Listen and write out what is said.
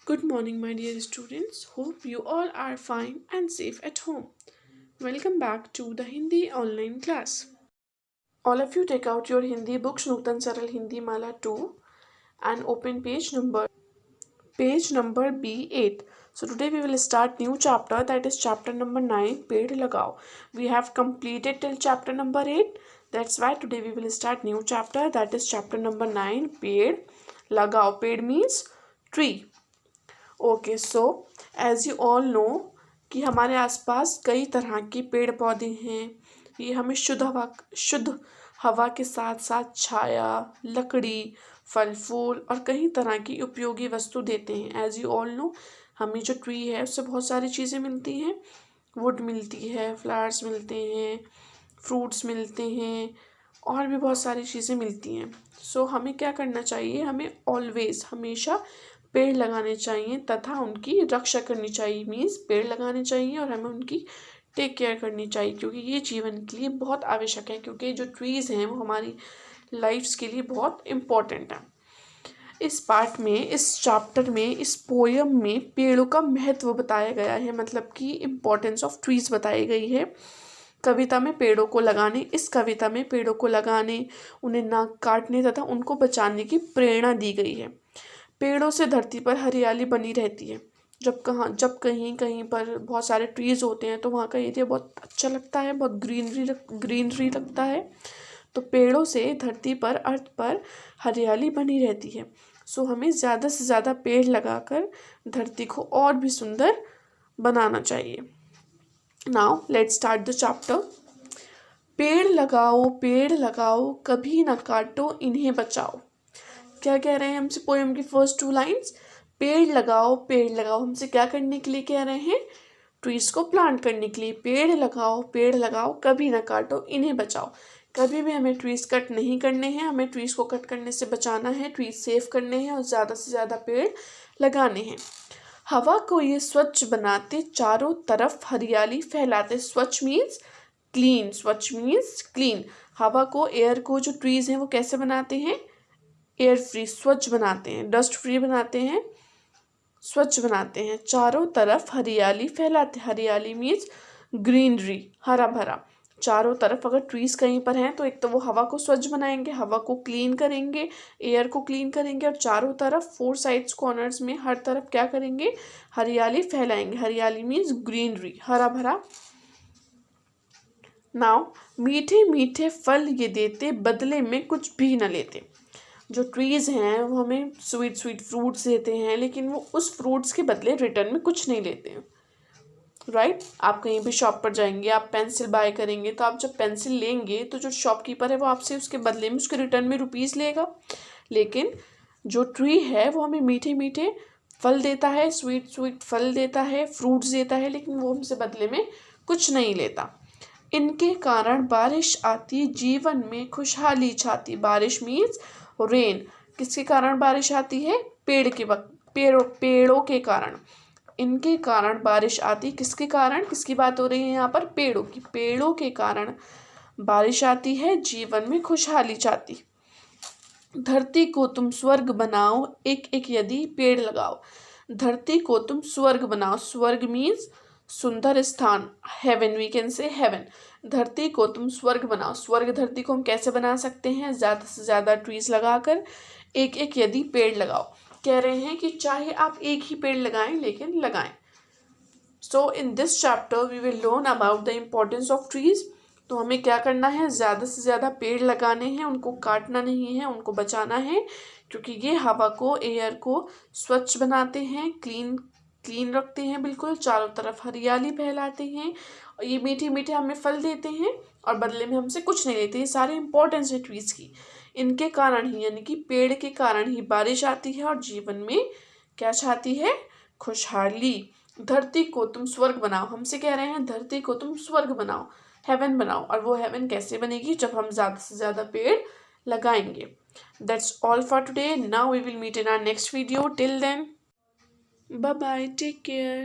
Good morning, my dear students. Hope you all are fine and safe at home. Welcome back to the Hindi online class. All of you take out your Hindi books, Nutan Saral Hindi Mala 2, and open page number B8. So today we will start new chapter, that is chapter number 9, Ped Lagao. We have completed till chapter number 8. That's why today we will start new chapter, that is chapter number 9, Ped Lagao. Ped means tree. Okay so as you all know कि हमारे आसपास कई तरह के पेड़ पौधे हैं। ये हमें शुद्ध हवा के साथ साथ छाया, लकड़ी, फल फूल और कई तरह की उपयोगी वस्तु देते हैं। एज यू ऑल नो हमें जो ट्री है उससे बहुत सारी चीज़ें मिलती हैं। वुड मिलती है, फ्लावर्स मिलते हैं, फ्रूट्स मिलते हैं और भी बहुत सारी चीज़ें मिलती हैं। सो हमें क्या करना चाहिए, हमें ऑलवेज हमेशा पेड़ लगाने चाहिए तथा उनकी रक्षा करनी चाहिए। मीन्स पेड़ लगाने चाहिए और हमें उनकी टेक केयर करनी चाहिए, क्योंकि ये जीवन के लिए बहुत आवश्यक है। क्योंकि जो ट्रीज़ हैं वो हमारी लाइफ्स के लिए बहुत इम्पोर्टेंट है। इस पार्ट में, इस चैप्टर में, इस पोयम में पेड़ों का महत्व बताया गया है, मतलब कि इम्पोर्टेंस ऑफ ट्रीज़ बताई गई है। कविता में पेड़ों को लगाने इस कविता में पेड़ों को लगाने, उन्हें ना काटने तथा उनको बचाने की प्रेरणा दी गई है। पेड़ों से धरती पर हरियाली बनी रहती है। जब कहीं कहीं पर बहुत सारे ट्रीज़ होते हैं तो वहाँ का एरिया बहुत अच्छा लगता है, बहुत ग्रीनरी लगता है। तो पेड़ों से धरती पर, अर्थ पर हरियाली बनी रहती है। सो हमें ज़्यादा से ज़्यादा पेड़ लगाकर धरती को और भी सुंदर बनाना चाहिए। Now let's start the chapter. पेड़ लगाओ, कभी ना काटो, इन्हें बचाओ। क्या कह रहे हैं हमसे पोएम की फर्स्ट 2 लाइन्स? पेड़ लगाओ हमसे क्या करने के लिए कह रहे हैं? ट्रीज को प्लांट करने के लिए। पेड़ लगाओ, कभी ना काटो, इन्हें बचाओ। कभी भी हमें ट्रीज कट नहीं करने हैं, हमें ट्रीज को कट करने से बचाना है, ट्रीज सेव करने हैं और ज़्यादा से ज़्यादा पेड़ लगाने हैं। हवा को ये स्वच्छ बनाते, चारों तरफ हरियाली फैलाते। स्वच्छ मीन्स क्लीन। हवा को, एयर को जो ट्रीज हैं वो कैसे बनाते हैं? एयर फ्री, स्वच्छ बनाते हैं, डस्ट फ्री बनाते हैं, स्वच्छ बनाते हैं। चारों तरफ हरियाली फैलाते, हरियाली मीन्स ग्रीनरी, हरा भरा। चारों तरफ अगर ट्रीज कहीं पर हैं तो एक तो वो हवा को स्वच्छ बनाएंगे, हवा को क्लीन करेंगे, एयर को क्लीन करेंगे, और चारों तरफ 4 साइड्स कॉर्नर्स में हर तरफ क्या करेंगे? हरियाली फैलाएंगे। हरियाली मीन्स ग्रीनरी, हरा भरा। नाउ मीठे मीठे फल ये देते, बदले में कुछ भी न लेते। जो ट्रीज़ हैं वो हमें स्वीट फ्रूट्स देते हैं, लेकिन वो उस फ्रूट्स के बदले रिटर्न में कुछ नहीं लेते हैं। राइट? आप कहीं भी शॉप पर जाएंगे, आप पेंसिल बाय करेंगे, तो आप जब पेंसिल लेंगे तो जो शॉपकीपर है वो आपसे उसके बदले में, उसके रिटर्न में रुपीज़ लेगा। लेकिन जो ट्री है वो हमें मीठे मीठे फल देता है, स्वीट फल देता है, फ्रूट्स देता है, लेकिन वो हमसे बदले में कुछ नहीं लेता। इनके कारण बारिश आती, जीवन में खुशहाली छाती। बारिश मीन्स रेन। किसके कारण बारिश आती है? पेड़ों के कारण। इनके कारण बारिश आती, किसके कारण? किसकी बात हो रही है यहाँ पर? पेड़ों की। पेड़ों के कारण बारिश आती है, जीवन में खुशहाली छाती। धरती को तुम स्वर्ग बनाओ, एक एक यदि पेड़ लगाओ। धरती को तुम स्वर्ग बनाओ। स्वर्ग मीन्स सुंदर स्थान, heaven, we can say heaven. धरती को तुम स्वर्ग बनाओ। स्वर्ग धरती को हम कैसे बना सकते हैं? ज़्यादा से ज़्यादा ट्रीज लगाकर, एक एक यदि पेड़ लगाओ। कह रहे हैं कि चाहे आप एक ही पेड़ लगाएं, लेकिन लगाएं। So in this chapter we will learn about the importance of trees. तो हमें क्या करना है? ज़्यादा से ज़्यादा पेड़ लगाने हैं, उनको काटना नहीं है, उनको बचाना है, क्योंकि ये हवा को, एयर को स्वच्छ बनाते हैं, क्लीन रखते हैं, बिल्कुल चारों तरफ हरियाली फैलाते हैं, और ये मीठे मीठे हमें फल देते हैं और बदले में हमसे कुछ नहीं लेते। ये सारे इंपॉर्टेंस है ट्रीज की। इनके कारण ही, यानी कि पेड़ के कारण ही बारिश आती है और जीवन में क्या छाती है? खुशहाली। धरती को तुम स्वर्ग बनाओ, हमसे कह रहे हैं धरती को तुम स्वर्ग बनाओ, हेवन बनाओ। और वो हेवन कैसे बनेगी? जब हम ज़्यादा से ज़्यादा पेड़ लगाएंगे। That's all for today. Now we will meet in our next video. Till then, bye bye, take care.